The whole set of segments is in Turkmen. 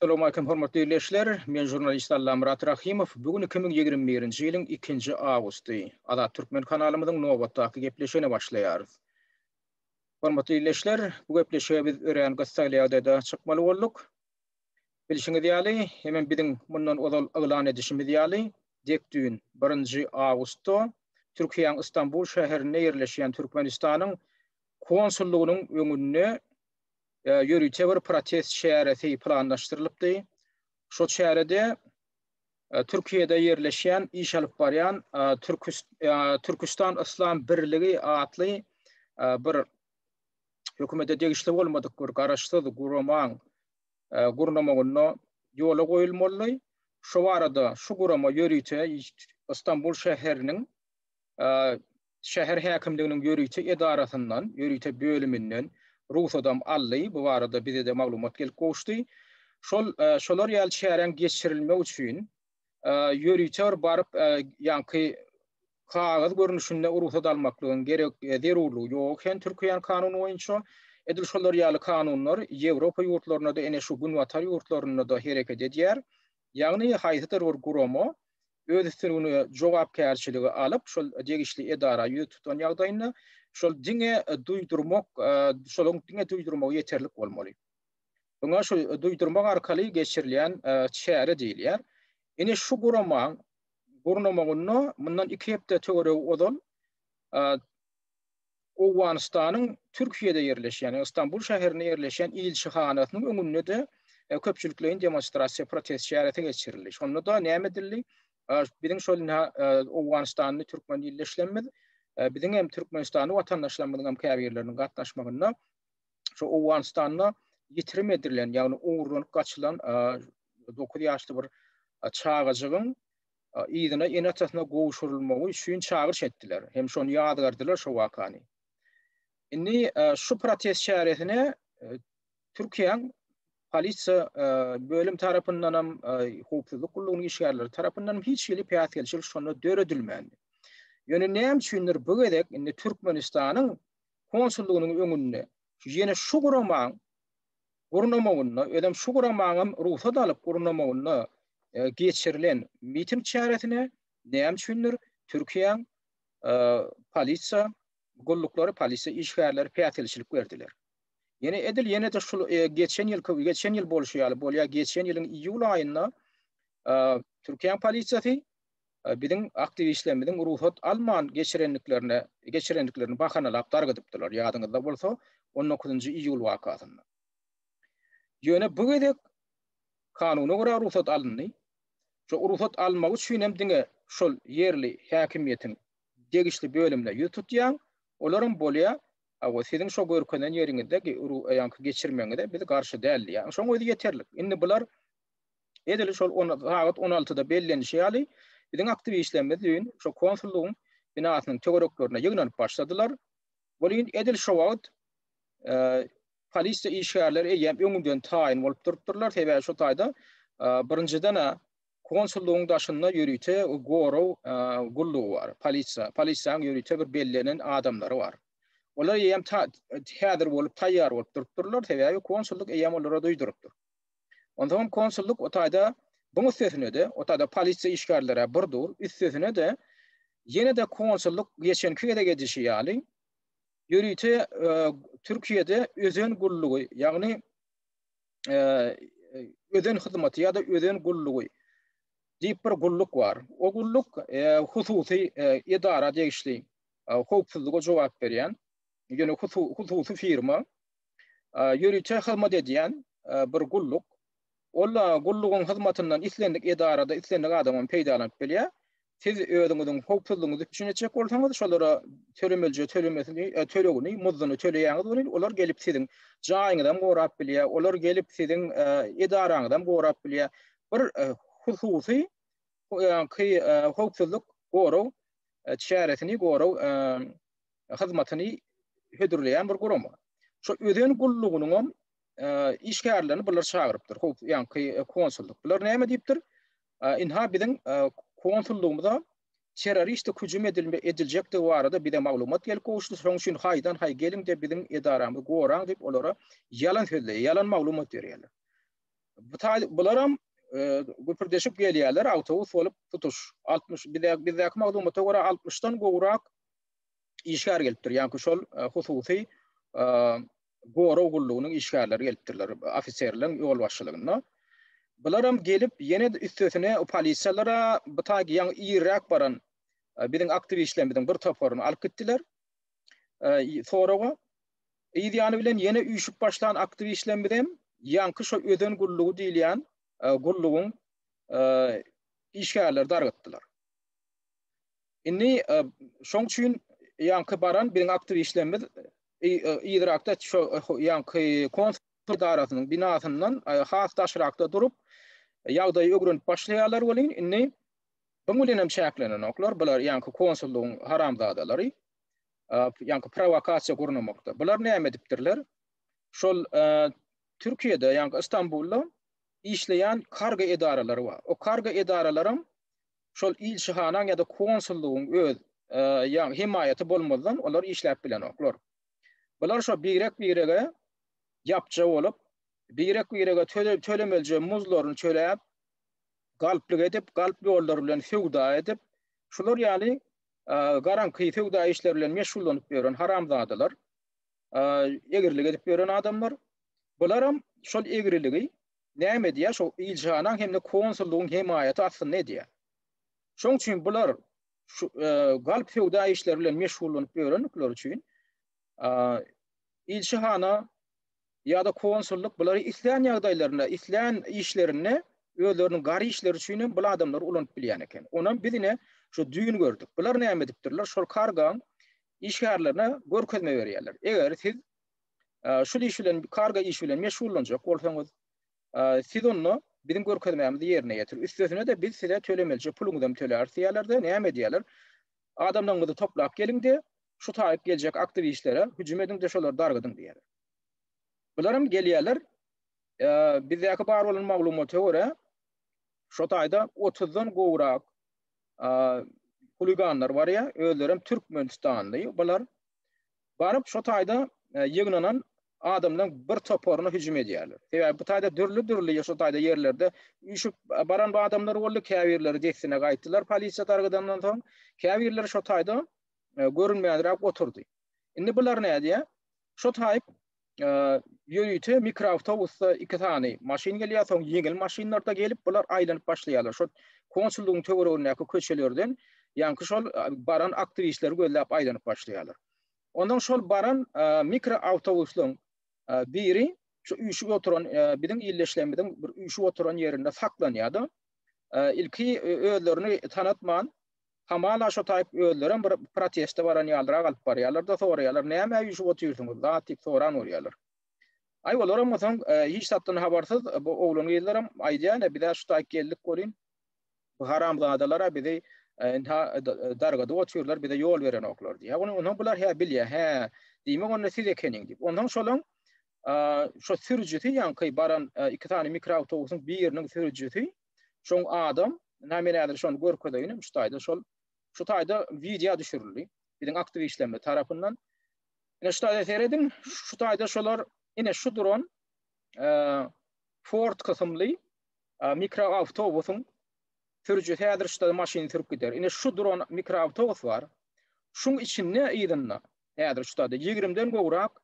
Assalamu alaikum hormatly izleyiciler. Men jurnalist Allam Murat Rahimov. Bugün 2021-nji ýylyň 2-nji awgusty. Ada Türkmen kanalymyzyň nowatdaky gepleşene başlaýarys. Hormatly izleyiciler, bu gepleşige biz ören gazetlerinde çykmaly bolduk. Bilşiňiz ýaly, hemen biziň mundan ozal aglan edişimiz ýaly, dekdüň 1-nji awgustda Türkiýanyň Istanbul şäherinde ýerleşýän Türkmenistanyň konsullugynyň öňünde yürüyüşe bir protest şähereti planlaşdyrylypdy. Şo şäherede Türkiýede ýerleşýän iş alyp barýan Türkistan Islam Birligi adly bir hökümete degişli bolmadyk bir garaşsyz gurnamagyna ýola goýulmaly. Şo arada şu gurama yürüyüşe Istanbul şäheriniň şäher häkimliginiň yürüyüşe edarasyndan, yürüyüşe bölüminden ruhsatam ally. Bu arada bize de maglumat gelip goşdy. Şolar ýaly şäherden geçirilmek üçin yürüýçer barıp ýanky kagaz görnüşinde ruhsat almaklygyň gerek zerurlugy ýok. Hem Türkiýanyň kanuny boýunça edil şolar ýaly kanunlar Ýewropa ýurtlaryna da ene şu günwatar ýurtlaryna da hereket edýär. Ýagny haýsy bir gurama öz üstüne jogapkärçiligi alyp şol degişli edara ýututan ýagdaýynda şol diňe duýdurmak, şolaryň diňe duýdurmak ýeterlik bolmaly. Buňa şu duýdurmak arkaly geçirilýän şäher diýilýär. Ene şu gurnamagyny mundan 2 hepde töre ozal Owganystanyň Türkiýede ýerleşýän, Istanbul şäherinde ýerleşýän ilçihanatynyň öňünde de köpçüliklerin demonstrasiýa protest şähereti geçirildi. Şonda da näme edildi? Biziň şol Owganystanyň Türkmen ýerleşlenmedi. Biziň hem Türkmenistany watandaşlarymyzyň hem käbirleriniň gatnaşmagyna şu Owganystanda ýitirim edilen, ýagny uğurlanyp gaçylan 9 ýaşly bir çağajagyň ýygyna enatasına goşurulmagy üçin çağırış etdiler. Hem şonu ýadgardylar şu wakany. Indi şu protest şäheretine Türkiýanyň polisiýa bölüm tarapyndan hem hukuklyk gullugynyň işgärleri tarapyndan hiç ýyly päýatgelçilik şonu döredilmedi. Ýöne näme üçindir bu gedek indi Türkmenistanyň konsullugynyň öňünde ýene şu gurnamagyny, edem şu gurnamagyny ruhsat alyp gurnamagyny geçirilen miting şäheretine näme üçindir Türkiýanyň polisiýa gulluklary, polisiýa işgärleri päýatgelçilik berdiler. Ýene edil ýene de şu geçen ýyl bolýar, geçen ýylyň iýul aýynda Türkiýanyň polisiýasy biziň aktivistlerimiziň ruhsat alman geçirenliklerini bahanalap dargydypdylar. Ýadyňyzda bolsa 19-njy iýul wakasynda. Ýöne bu gedek kanuny görä ruhsat alındy. Şu ruhsat almak üçin hem diňe şol ýerli häkimiýetiň degişli bölümle ýututýan, olaryň bolýa siziň şo görkenen ýeriňizde ýanky geçirmeňizde bizi garşy däl. Ýa şoň özi ýeterlik. Indi bular edil şol 16-da bellenişi ýaly biziň aktivistlerimiz diýin şo konsullugyň binasynyň töwereklerine ýygnanyp başladylar. Bolýan edil şo wagt polisiýa işgärleri eýem öňünden taýin bolup durupdyrlar. Tebe şo taýda birinciden konsullugyň daşynda ýürüýte goraw gullugy bar. Polisiýanyň ýürüýte bir bellenen adamlary bar. Olar eýem häzir bolup taýýar bolup durupdyrlar. Tebe konsulluk eýem olara duýdurupdyr. Ondan konsulluk o taýda bu üstesine de, o taýda polisiýa işgärleri birdur, üstesine de ýene de konsulluk geçenki ede gedişi ýaly ýürüýte Türkiýede özen gullugy, ýagny özen hyzmaty ýa-da özen gullugy diýip bir gulluk bar. O gulluk hususy edara degişli hukuklyga jogap berýän, ýöne hususy firma ýürüýte hyzmat edýän bir gulluk. Ola gullugyň hyzmatyndan islendik edarada islendik adamyň peýdalanyp bilýär. Siz özüňiziň hukuklygyňyzy düşünejek bolsaňyz şolara tölegini, muzduny töleýäňiz bolar. Olar gelip siziň jaýyňyzdan gorap bilýär. Olar gelip siziň edaraňyzdan gorap bilýär. Bir hususy hukuklyk goraw şäheretini goraw hyzmatyny hödürleýän bir gurama. Şo özen gullugynyň işgärlerini bular çağırıpdyr. Ýanky konsulluk. Bular näme diýipdir? Inha biziň konsullugymyza terrorist hüjüm ediljekdi barada bize maglumat gelip goşdy. Şoň üçin haýdan haý gelin de biziň edaramyzy goraň diýip olara ýalan sözle, ýalan maglumat berýärler. Bularam güpürdeşip gelýärler, awtobus bolup tutuş. 60 bizdäki maglumatga görä 60'tan gowrak işgär gelipdir. Ýani şol hususy gowra gullugynyň işgärleri gelipdirler, ofiserleriň ýol başçylygyna. Bularam gelip ýene üstesine o polisiýalara bu tagy ýa ýerrak baran biziň aktivistlerimiň bir toporuny alyp gitdiler. Soraga ýa-ni bilen ýene üýşüp başlan aktivistlerimiň ýa-ni şo öden gullugy diýilýän gullugyň işgärleri dargatdylar. Inni şoň üçin ýa-ni baran biziň aktivistlerimiz ýerrakda şo ýa-ni konsul idarasynyň binasyndan has taşrakda durup ýagdaýy ögrünip başlaýarlar bolýan. Inni bu bilen hem şäklenen oklar, bular ýa-ni konsullugyň haramzadalary, ýa-ni provokasiýa gurnamakda. Bular näme edipdirler? Şol Türkiýede ýa-ni Istanbulda işleyen karga idaralary var. O karga idaralaryň şol ilçihanaň ýa-da konsullugyň öz ýa-ni himayaty bolmadan olar işläp bilen oklar. Bular şo birege ýapjy bolup, birege tölemelje muzlaryny çöläp, galplyk edip, galp ýollar bilen fewda edip, şular ýaly garanky fewda işleri bilen meşgullanyp ýören haramzadalar, egirlik edip ýören adamlar. Bularam şol egirligi näme diýär? Şo ilçihanaň hem de konsullugyň himayaty aslynda diýär. Şoň üçin bular şu galp fewda işleri bilen meşgullanyp ýörenler üçin ilçihana ýa-da konsulluk bulary isleýän ýagdaýlaryna, isleýän işlerini, özleriniň gary işleri üçin bu adamlar ulanyp bilýän eken. Ondan bizine şu düýün gördük. Bular näme edipdirler? Şol karga işgärlerine görkezme berýärler. Eger siz şu iş bilen, karga iş bilen meşgullanjak bolsaňyz, siz onu bizim görkezmemizi ýerine ýetir. Üstesine de biz size tölemelçe puluňyzdan tölersiýärler-de näme diýerler? Adamlaryňyzy toplap gelin-de, şu taýyp geljek aktivistlere hüjüm edin-de şolar dargadyn diýerler. Bularam gelýärler, bizdäki bar bolan maglumata görä, şo taýda 30-dan gowrak huliganlar bar ýa, özlerim Türkmenistanly. Bular barıp şo taýda ýygnanan adamlaryň bir toporuny hüjüm edýärler. Sebäbi bu taýda dürli şo taýda ýerlerde üýşüp baran bu adamlar boldy, käbirleri desine gaýtdylar polisiýa tarapyndan soň. Käbirler şo taýda görünmeýändirek oturdy. Indi bular näde? Şo taýyp ýörüýte mikroawtobusda 2 tane maşin gelýär, soň ýeňil maşinlarda gelip bular aýlanyp başlaýarlar. Şo konsullugyň töweregindäki köçelerden ýa-ni şol baran aktivistler gözläp aýlanyp başlaýarlar. Ondan şol baran mikroawtobusyň biri şu üýşüp oturan biziň illeşlemimiň bir üýşüp oturan ýerinde saklanýardy. Ilki özlerini tanatman hamala şo taýyp özlerim bir proteste baran ýalara galyp barýarlar da soraýarlar, näme üýşüp oturýarsyňyz? Datyp soran orýarlar. Ay olaram soň hiç satdan habarsyz bu oglany ýerlerim aýdýan, bir de şu taýyp geldik görün. Bu haramzadalara bizi dargada oturýarlar, bir de ýol beren oklar diýär. Onu bular bilýär, diýmek onu siz ekeniň diýip. Ondan şolaň şo sürüjisi ýa-ni baran 2 tane mikroawtobusyň biriniň sürüjisi şoň adam nämeler şonu görkezýän şu taýda şu taýda video düşürildi biziň aktivistlerimiz tarapyndan. Ine şu taýda seredin, şu taýda şolar ine şu duran Ford kysymly mikroawtobusyň sürüjisi häzir şu taýda maşyny sürüp gider. Ine şu duran mikroawtobus bar. Şuň içinde ýygyna häzir şu taýda 20-den gowrak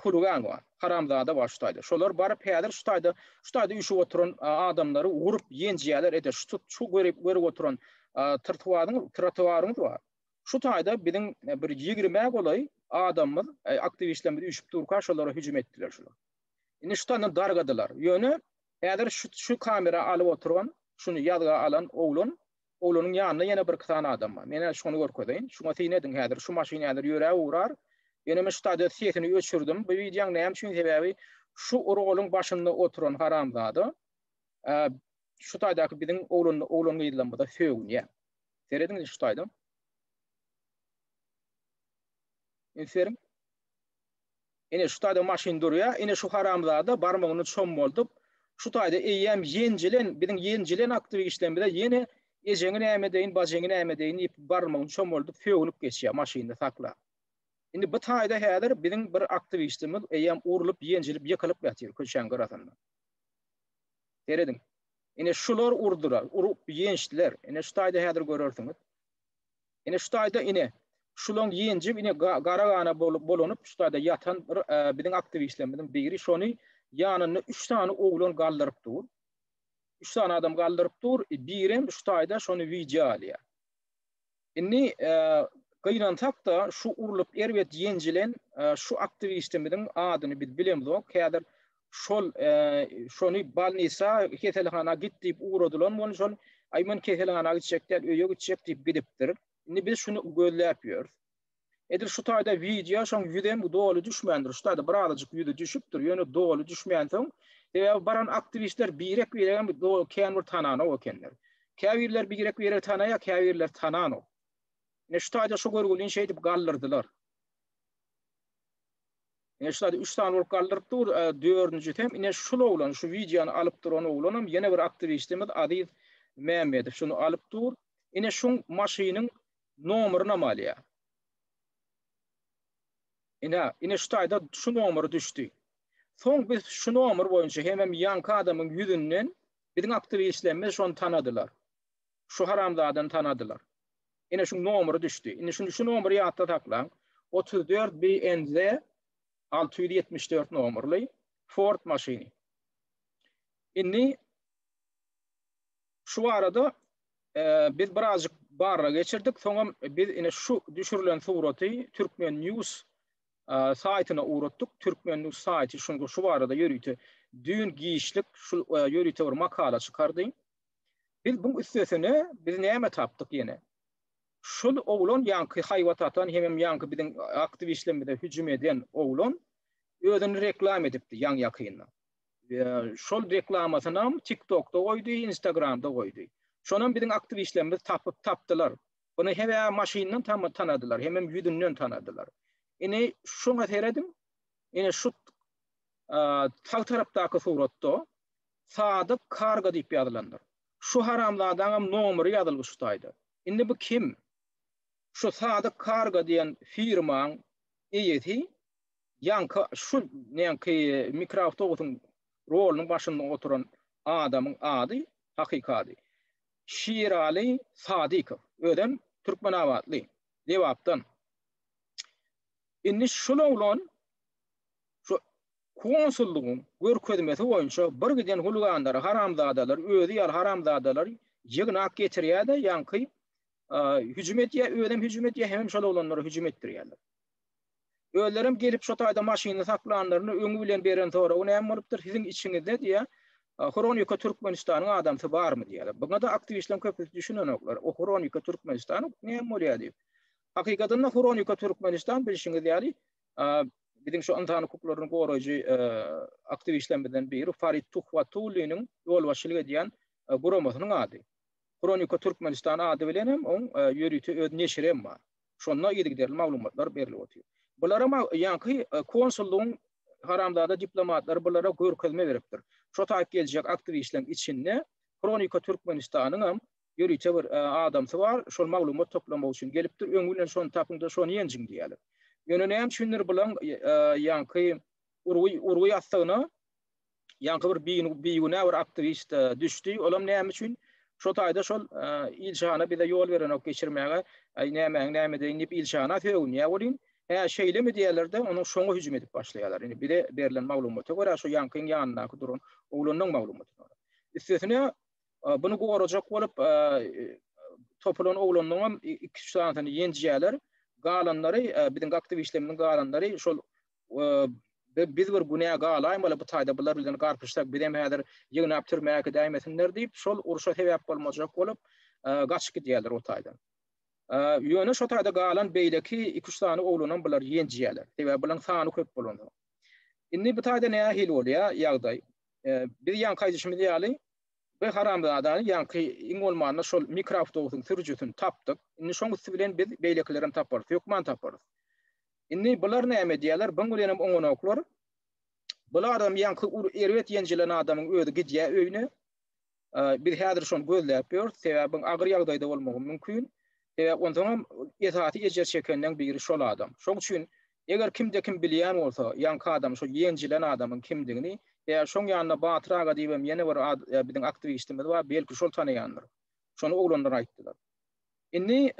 hulugan var. Haramzada var şu taýda. Şolar baryp häzir şu taýda üýşüp oturan adamlary urup ýenjýärler eder. Şu görüp oturan trotuaryň var. Şu taýda biziň bir 20 golay adamlar, aktivistlerimiz üýşüp durka şolara hüjüm etdiler şolar. Indi şu taýda dargadylar. Ýöne häzir şu kamera alyp oturan, şunu ýadga alan oglanyň ýanyna ýene bir tane adam bar. Mene şonu görkezýän. Şuňa tiýnedin häzir şu maşyny häzir ýöräge urar. Ýene şu taýda sesini öçürdüm. Bu videoň näme üçin sebäbi şu oğluň başynda oturan haramzada şu taýdaky biziň oglanyň ýylan bu da söýgün. Seredin şu taýda. Enserim. Ine şu taýda maşyn durýar, ine şu haramzada barmagyny çomboldup şu taýda eýem biziň ýenjilen aktivistlerimiz ýene ejeňi näme deýin, bajaňy näme deýin ýip barmagyny çomboldup söýünüp geçýär maşynda saklap. Indi bu taýda häzir biziň bir aktivistimiz eýem urulyp, ýenjilip, ýykylyp ýatyr köşeň garasynda. Teredin. Ine şular urdular, urup yençtiler. Ine ştayda häzir görersiňiz. Ine ştayda ine şulan yenjip ine garagana bolunup ştayda yatan biziň aktivistlerimiň biri şonu ýanyny 3 tane oglan galdyryp dur. 3 tane adam galdyryp dur. Birem ştayda şonu video alýar. Inni gynansak da şu urulup erwet yenjilen şu aktivistimiň adyny biz bilemzok. Häzir şol şonu balnisa keselhana gitip uğradylan bol şol aýman keselhana gitjekler öýe gitjek diýip gidipdir. Indi biz şunu gözläp ýörüz. Edir şu taýda video şoň ýüdem dolu düşmändir. Şu taýda birazajyk ýüde düşüpdir. Ýöne dolu düşmän soň baran aktivistler birek bergen dolu kendir tanany okenler. Käwirler birek berer tanaya, käwirler tanany. Ne şu taýda şu görgülin şey diýip gallyrdylar. Şurada 3 tane olup kaldırıp dur, 4-nji tem ine şulu olan, şu videonu alıp duran oğlanım, yine bir aktivistimiz Aziz Mehmet, şunu alıp dur, ine şun maşinin nomeryna malya. Ine şu taýda şu nomery düşdi. Soň biz şu nomer boýunça hemem ýanky adamyň ýüzünden biziň aktivistlerimiz şonu tanadylar. Şu haramzadan tanadylar. Ine şu nomery düşdi. Ine şu nomery ýatda taklaň. 34 BNZ 674 nomerli Ford maşini. Inni şu arada biz birazcık barra geçirdik. Sonra biz yine şu düşürülen suraty Türkmen News saytyna uğrattık. Türkmen News sayti şu arada yürütü düğün giyişlik şu yürütü bir makala çıkardı. Biz bu üstesine biz näme tapdyk yine. Şol oğlan ýanky haýwat atan hemem ýanky biziň aktivistlerimize hüjüm eden oğlan özüni reklam edipdi ýan ýakynda. Şol reklamasyny TikTok'da goýdy, Instagram'da goýdy. Şonun biziň aktivistlerimiz tapdylar. Bunu heve maşynyň tanadylar, hemem ýüzünden tanadylar. Ine şoňa teredim. Ine şu sağ tarapdaky suratda Sadyk Karga diýip ýazylandyr. Şu haramlardan nomeri ýazylgy şu taýda. Indi bu kim? Şu Sadyk Karga diýen firmaň eýeti ýanky şu näki mikrofon rolunyň başynda oturan adamyň ady hakykady. Şirali Sadykow. Ödem Türkmen awatly. Dewapdan. Indi şol oglan şu konsullugyň görkezmesi boýunça bir giden hulgandar, haramzadalar, özü ýar haramzadalar ýygnak getirýär-de ýanky hüjüm etýär, ödem hüjüm etýär, hem şol oglanlara hüjüm etdirýärler. Ölerim gelip şu taýda maşyny saklanlaryny öňü bilen beren sonra o näme bolupdyr siziň içiňizde diýe Kronika Türkmenistanyň adamsy barmy diýerler. Buňa da aktivistler köp düşünenoklar. O Kronika Türkmenistan näme bolýar diýip. Hakykatynda Kronika Türkmenistan bilişiňiz ýaly biziň şu antany hukuklaryny goraýjy aktivistlerden biri Farid Tuhwatulynyň ýol başçylyk edýän guramasynyň ady. Kronika Türkmenistan ady bilen hem oň ýörüti öz neşrem bar. Şonda ýedigderli maglumatlar berilip otyr. Bulara ýanky konsullugyň haramzada diplomatlar bulara görkezme beripdir. Şu taýp geljek aktivistleriň içinde Kronika Türkmenistanyň hem ýörüti bir adamsy bar, şol maglumat toplamak üçin gelipdir. Öňü bilen şonu tapyňda şonu ýenjiň diýerler. Ýöne näme düşünür bilen ýanky urwy ýastygyna ýanky bir biýüne bir aktivist düşdi. Olam näme üçin? Şu taýda şol ilşana bize ýol berenok geçirmäge näme diýip ilşana töwünýär bolyn. Şeýlemi diýerler de onuň şoňa hüjüm edip başlaýarlar. Indi bile berilen maglumata görä şu ýankyň ýanyna duran oglanyň maglumaty. Üstesine bunu gorajak bolup toplanan oglanyň 2-3 tane ýenjiýärler, galanlary biziň aktivistlerimiň galanlary şol biz bir günä galaýmaly bu taýda bular bilen garpyşsak birem häzir ýygnap türmäge dämesinler diýip şol uruşa sebäp bolmajak bolup gaçyp gidýärler o taýdan. Ýöne şu taýda galan beýleki 2-3 tane oglanyň bular ýenjiýärler. Sebäbi bilen sany köp bolanda. Indi bu taýda näme hil bolýar ýagdaý? Bir ýan kaýdyşymy diýäli, bu haramzadany ýanky iňolmanyna şol mikrofon sürjüsini tapdyk. Indi şoň üstü bilen biz beýlekilerini taparys, ýokman taparys. Indi bular näme diýerler? Buň bilen oňonoklar. Bular adam ýanky erwet ýenjilen adamyň öýde gidýär öýüne. Bir häzir şonu gözläp ýör, sebäbi agyr ýagdaýda bolmagy mümkin. Ondan etaty ejer çekenden biri şol adam. Şoň üçin eger kimde kim bilýän bolsa, ýanky adam şol ýenjilen adamyň kimdigini şoň ýanyna Batyraga diýbem ýene bir biziň aktivistimiz bar, belki şol tanaýandyr. Şonu oglanlar aýtdylar. Indi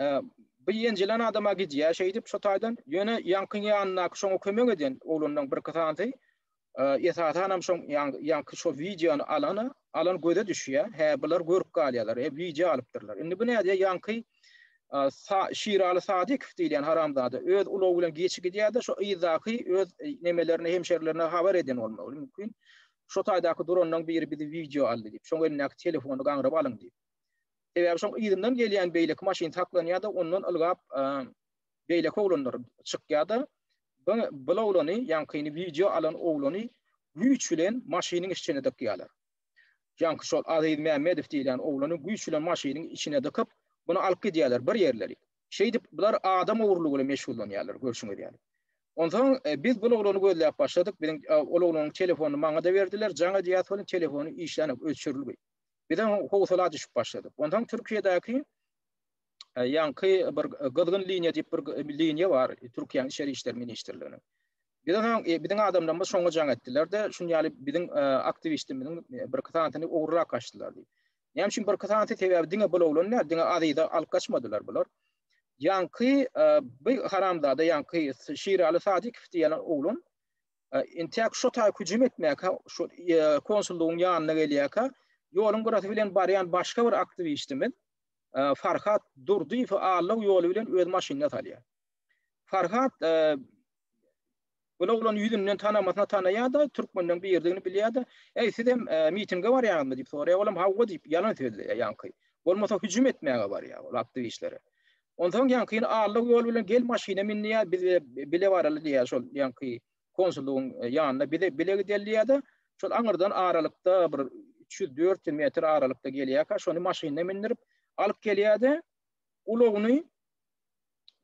bu ýenjilen adama gidýär şeýdip şo taýdan ýöne ýankyň ýanyna şoňa kömek eden oglanyň bir kysany ýetathanam şoň ýanky şo wideony alan göze düşýär. Bular görüp galýarlar, video alypdyrlar. Indi bu näde ýanky Şiraly Sadyk diýilen haramzada öz ulow bilen geçip gidýär-de şo izahy öz nemelerini hemşerilerine haber eden bolmaly mümkin. Şo taýdaky dronyň biri bizi video aldy diýip, şoň elindäki telefonu gaňryp alyň diýip. Sebäbi şoň ýerden gelýän beýlek maşyn taklanýar-da ondan ylgap beýlek oglanlar çykýar-da bu oglany ýankyny video alan oglany güýç bilen maşynyň içine dykýarlar. Ýanky şol Aziz Mämmedow diýilen oglany güýç bilen maşynyň içine dykyp bunu alyp gidýärler bir ýerleri. Şeýdip bular adam ogurlugy bilen meşgullanýarlar, görüşüňiz ýaly. Ondan biz bu oglany gözläp başladyk. Biziň oglanyň telefonuny maňa da berdiler. Jaňa diýýär telefonu işlenip öçürildi. Birden howsala düşüp başladyk. Ondan Türkiýedäki ýanky bir gydgyn liniýa diýip bir liniýa bar Türkiýanyň Içeri işler ministrliginiň. Biziň adamlarymyz şoňa jaň etdiler-de, şuňaly biziň aktivistimiň bir kysanyny ogurrak kaçdylar diýip. Näme üçin bir kysany sebäbi diňe bolaglanlar, diňe adyda alyp kaçmadylar bular. Ýanky bu haramzada ýanky Şiraly Sadyk diýilen oglan intiak şo taý hüjüm etmäkä, şo konsullugyň ýanyna gelýärkä, ýoluň gurasy bilen barýan başga bir aktivistimiz Farhat Durdiýew allyk ýoly bilen öz maşynyna salýar. Farhat Bulan yüzünden tanımasına tanıya da Türkmen'den bir yerdiğini biliyor da sizem mitinge var ya mı deyip soruyor. Oğlum havva deyip yalan söylüyor yankı. Olmasa hücum etmeye var ya o aktivistlere. Ondan yankıyın ağırlık yol bilen gel maşine minniye bile var diye şol yankı konsulluğun yanına bile gidiyor da şol anırdan aralıkta bir 300-400 metre aralıkta geliyor ka şonu maşine mindirip alıp geliyor da uloğunu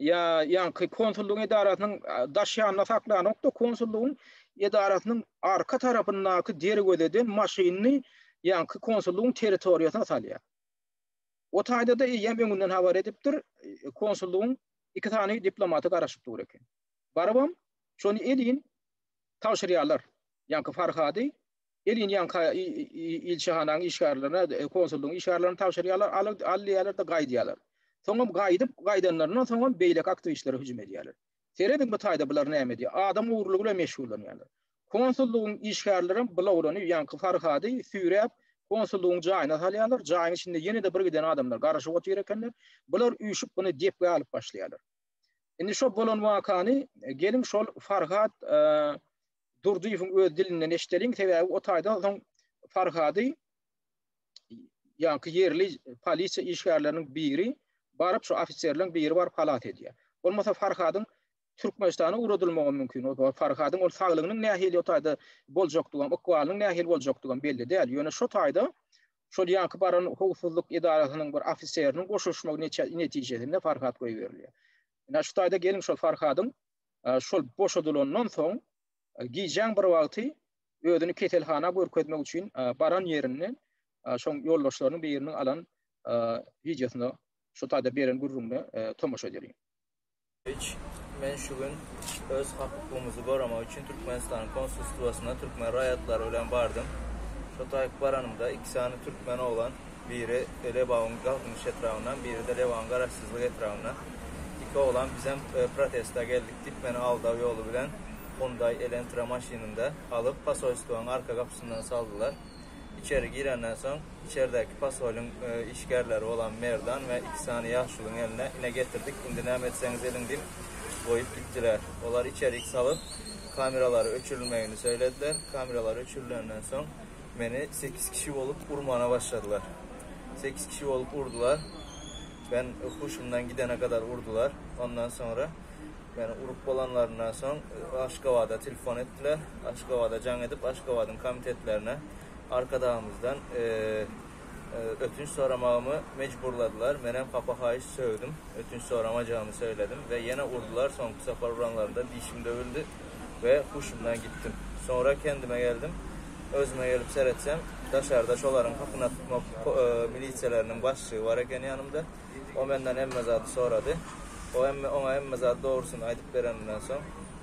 ya yankı konsulluğun idarasının daşyanına saklanıp konsulluğun idarasının arka tarafındaki deri gödeden maşinini yankı konsulluğun teritoriyasına salıyor. O taýda da ýemünden habar edipdir, konsulluğun 2 tane diplomaty garaşyp dur eken. Barabam, şonu elin tawşyrýarlar. Yankı Farhady, elin yankı ilçehanaň işgärlerine, konsulluğun işgärlerini tawşyrýarlar, alýarlar da gaýdýarlar. Soňam gaýdanlaryna soňam beýlek aktivistlere hüjüm edýärler. Seredin bu taýda bular näme diýär? Adam uğurlugy bilen meşgullanýarlar. Konsulluğun işgärleri bulawlany yankı Farhady süýräp konsulluğun jaýyna salýarlar. Jaýyň içinde ýene de bir giden adamlar garaşyp otur ekenler. Bular üýşüp bunu depge alyp başlaýarlar. Indi şo bolan wakany gelin şol Farhat Durdiýewiň öz dilinden eşiteliň sebäbi o taýda soň Farhady yankı yerli polisiýa işgärleriniň biri barıp şu ofisierlerin biri var palat edýär. Olmasa Farhadyň Türkmenistana uğradylmagy mümkin. O Farhadyň ol saglygynyň nähili o taýda boljakdygy, okwalynyň nähili boljakdygy belli däl. Ýöne şo taýda şol yankı baran howpsuzlyk idarasynyň bir ofisieriniň goşuşmagy netijesinde Farhat goýup berilýär. Ýa şu taýda gelin şol Farhadyň şol boşadylandan soň giýjäň bir wagty özüni ketelhana görkezmek üçin baran ýerinden şoň ýoldaşlarynyň biriniň alan videosyny şu taýda beren gurrumda tomaşa edýär. Men şu gün öz hakykymyzy goramak üçin Türkmenistanyň konsullugyna Türkmen raýatlary bilen bardym. Şu taýyk baranymda 2 sany Türkmen oglan, biri Lebanon galgyny etrafyndan, biri de Lebanon garaşsyzlyk etrafyndan. 2 oglan bizem protesta geldik diýip meni alda ýolu bilen Hyundai Elantra maşynynda alyp pasoýstwaň arka gapysynyň saldylar. İçeri girenden soň içeridäki pasolyň işgärleri olan Merdan we 2 sany ýaşlyň eline ine getirdik. Indi näme etseňiz elin diýip goýup gitdiler. Olar içerik salyp kameralary öçürilmegini söylediler. Kameralar öçürilenden soň meni 8 kişi bolup urmana başladylar. 8 kişi bolup urdular. Ben huşumdan gidene kadar urdular. Ondan sonra beni urup bolanlarından soň Aşgabatda telefon etdiler. Aşgabatda jaň edip Aşgabatyň komitetlerine arkadağımızdan ötünç soramağımı mecburladılar. Menem kapahayiş sövdüm. Ötünç soramacağımı söyledim ve yine vurdular. Son sefer vuranlarında dişim dövüldü ve huşumdan gittim. Sonra kendime geldim. Özüme gelip seyretsem dışarıda şoların kapına tutma milisiyalarının başçığı var eken yanımda. O benden emmezatı soradı. Ona emmezatı doğrusunu aydıp verenden son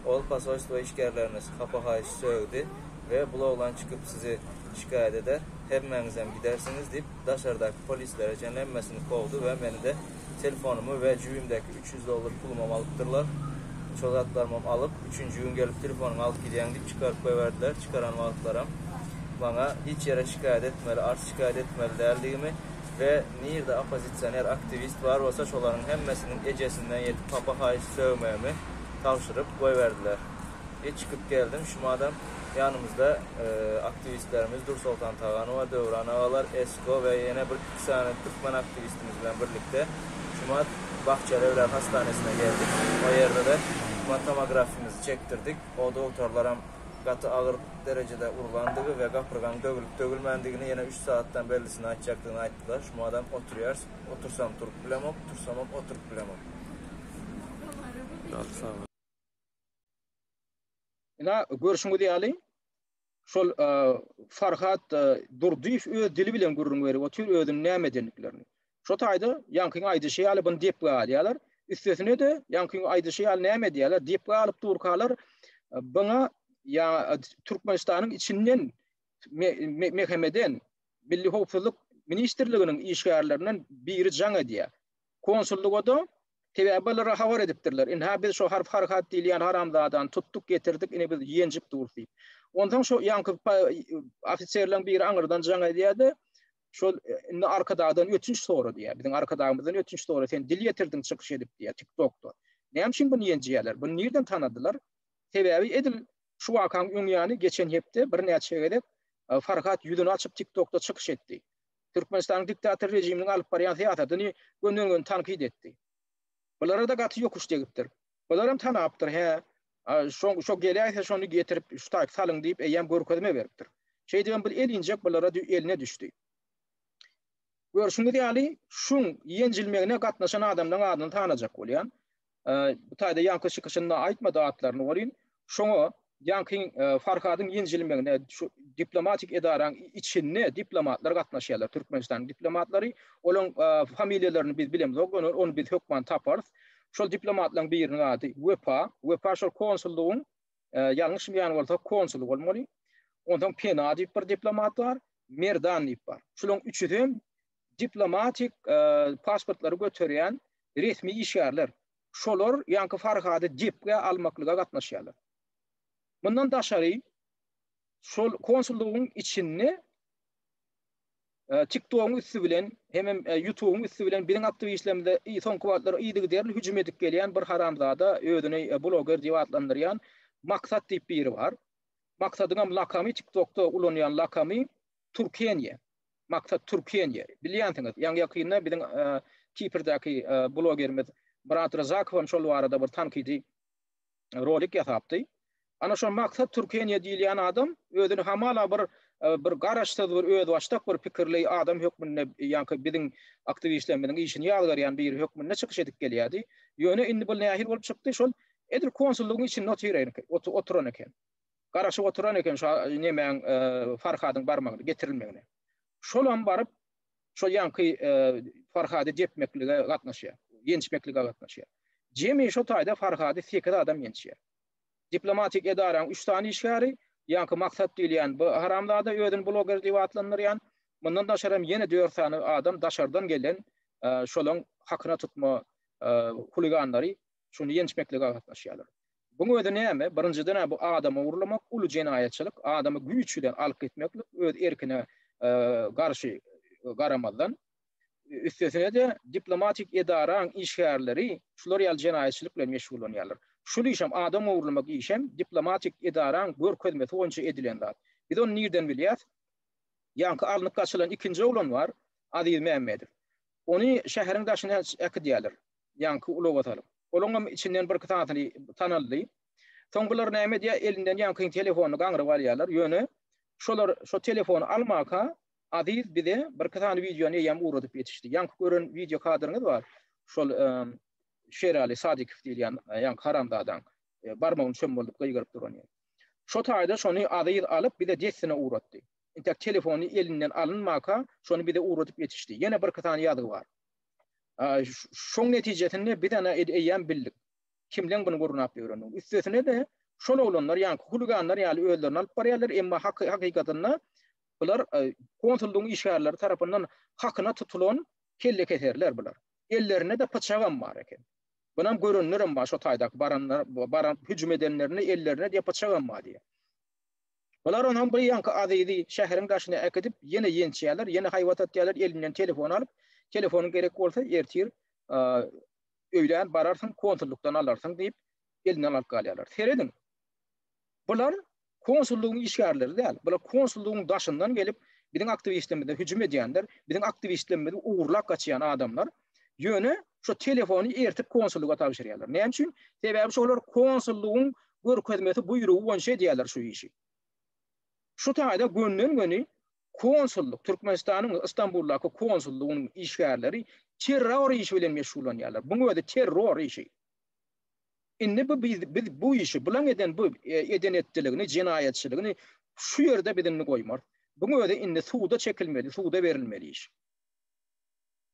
ol pasoystva işgərləriniz kapahayiş sövdü. ve bula olan çıkıp sizi şikayet eder. Hemmengizem gidersiniz deyip dışarıdaki polislere cenlenmesini kovdu ve beni de telefonumu ve cübümdeki $300 pulumu alıptırlar. Çolaklarımı alıp 3. gün gelip telefonumu alıp gidiyen deyip çıkarıp koyverdiler. Çıkaran vaktlarım bana hiç yere şikayet etmeli, arz şikayet etmeli derliğimi ve nirde opozisyoner aktivist var olsa çoların hemmesinin ecesinden yetip papa hayır sövmemi tavşırıp koyverdiler. Çıkıp geldim şu adam yanımızda aktivistlerimiz Dur Sultan Tağanova, Dövran Ağalar, Esko ve yine bir iki tane Türkmen aktivistimizle birlikte Şumat Bahçeli Evler Hastanesi'ne geldik. O yerde de Şumat tomografimizi çektirdik. O doktorlara katı ağır derecede urulandığı ve kapırgan dövülüp dövülmendiğini yine 3 saatten bellisini açacaktığını ayttılar. Şu adam oturuyor. Otursam turup bilemem, otursam oturup bilemem. Sağ olun. Ina görüşüňi diýäli. Şol Farhat Durdyýew öz dili bilen gurrun berip otur özüň näme denliklerini. Şo taýda ýankyň aýdyşy ýaly bunu diýip galýarlar. Üstesine de ýankyň aýdyşy ýaly näme diýerler? Diýip galyp durkalar bana ya Türkmenistanyň içinden mehemeden Milli Howpsuzlyk Ministrliginiň işgärlerinden biri jaň edýär. Konsulluga da tebalara habar edipdirler. İnha biz şu Farhat diýilýän haramzadan tuttuk getirdik, ine biz ýenjip durdyp. Ondan şu ýanky ofisiýerleň biri aňyrdan jaň edýärdi. Şol arkadadan ötünç soru diýär. Biziň arkadagymyzdan ötünç soru sen dil ýetirdiň çykyş edip diýär TikTokda. Näme üçin bunu ýenjiýärler? Bunu nerden tanadylar? Sebebi edil şu wakan ýany geçen hepde bir näçe gelip Farhat ýüzüni açyp TikTokda çykyş etdi. Türkmenistanyň diktator rejiminiň alyp barýan syýasatyny gönderilen tanqid etdi. Bulara da gaty ýokuş degipdir. Bular hem tanapdyr. He, şo gelýär, şonu getirip şu taýyk salyň diýip eýem görkezme beripdir. Şey diýen bir el injek bulara eline düşdi. Görüşüňi diýäli, şuň ýenjilmegine gatnaşan adamlaryň adyny tanajak bolýan. Bu taýda ýanky şykyşynda aýtmady atlaryny bolýan. Şoňa ýanky Farhadyň ýenjilmegine şu diplomatik edaraň içinde diplomatlar gatnaşýarlar. Türkmenistan diplomatlary olaň familiýalaryny biz bilemiz, onu biz hökman taparys. Şol diplomatlaryň biriniň ady Wepa şol konsullugyň ýalňyş ýany bolsa konsulluk bolmaly. Ondan Pena diýip bir diplomat bar, Merdan diýip bar. Şolaryň üçü hem diplomatik pasportlary götürýän resmi işgärler. Şolar ýanky Farhady dipge almaklyga gatnaşýarlar. Bundan daşary şol konsullugyň içinde TikTok'un üstü bilen hem YouTube'un üstü bilen bilen aktivistlerimize son kuwatlar iýdigi derli hüjüm edip gelýän bir haramzada özüni bloger diýip adlandyrýan Maksat diýip biri var. Maksadyň lakamy TikTok'da ulanýan lakamy Türkiýe. Maksat Türkiýe. Bilýänsiňiz, ýa-ni ýakynda bilen Kiprdaky blogerimiz Murat Razakow şol barada bir tanqidi rolik ýasapdy. Ana şol Maksat Türkiýe diýilýän adam özüni hamala bir garaşda bir öz başdak bir pikirli adam hökmünde ýa-ni biziň aktivistlerimiň işini ýalgarýan bir hökmünde çykyş edip gelýärdi. Ýöne indi bu nähir bolup çykdy şol edir konsullugyň içinde oturan eken. Garaşyp oturan eken şu nemeň Farhadyň barmagyny getirilmegine. Şolan barıp şol ýanky Farhady jepmeklige gatnaşýar, ýençmeklige gatnaşýar. Jemi şo taýda Farhady 8 adam ýençýär. Diplomatik edaraň 3 tane işgäri, ýanky Maksat diýilýän bu haramlada özüni bloger diýip atlandyrýan, bundan daşaram ýene 4 tane adam daşardan gelen şolaň hakyna tutma huliganlary şunu ýençmeklige gatnaşýarlar. Buňa öde näme? Birinciden bu adamy urlamak, uly jenaýatçylyk, adamy güýçden alyp gitmeklik, öz erkine garşy garamazdan. Üstesine de diplomatik edaraň işgärleri şular ýaly jenaýatçylyk bilen meşgullanýarlar. Şol işem adam uğurlamak işem diplomatik edaraň görkezmesi boýunça edilen zat. Biz onu nerden bilýäs? Ýanky alnyp gaçylan ikinji oglan var, Aziz Mämmedow. Onu şäheriň daşyna ekidýärler. Ýanky ulawatalyk. Olaňam içinden bir kitatyny tanaldy. Soňgular näme diýär? Elinden ýanky telefonu gaňryp alýarlar. Ýöne şolar şo telefonu almaka Aziz bize bir kitatyny wideony ýam uğradyp ýetişdi. Ýanky gören video kadryňyz var. Şol Şerali Sadikow diýilýän ýanky haramdadan barmagyny çöm bolup gaýgyryp duran. Şo taýda şonu Aziz alyp bir de dessine uğratdy. Intek telefonu elinden alınmaka şonu bir de uğradyp ýetişdi. Ýene bir kitatyny ýadygy var. Şoň netijesinde bir dana eýýän bildik. Kimden bunu gurunap ýörendik. Üstesine de şol olanlar yani huluganlar yani öldürülen alıp barýarlar emma hakykatynda bular konsulluğun işgärleri tarapyndan hakyna tutulan kelle keserler bular. Ellerine de paçagam bar eken. Bunam görünürüm başa taydak baran hücum edenlerine ellerine de paçagam bar diye. Bular onam bu yankı adydy şäherin gaşyna ekidip yine ýençýärler, yine haýwatat diýerler elinden telefon alıp telefonun gerek bolsa ertir öýlen bararsın konsullukdan alarsın diýip elinden alıp galýarlar. Seredin. Bular konsulluğun işgärleri däl. Bular konsulluğun daşyndan gelip biziň aktivistlerimize hücum edýänler, biziň aktivistlerimizi uğurlap gaçýan adamlar ýöne şu telefonu ertip konsulluğa tapşyrýarlar. Näme üçin? Sebäbi şolar konsulluğun görkezmesi buýrugy boýunça edýärler şu işi. Şu taýda gönden konsulluk Türkmenistanyň Istanbuldagi konsulluğunun işgärleri terror işi bilen meşgullanýarlar. Bu öde terror işi. Indi bu işi bulan eden bu edenetçiligini, jinayetçiligini şu ýerde birini goýmar. Bu öde indi suwda çekilmeli, suwda berilmeli iş.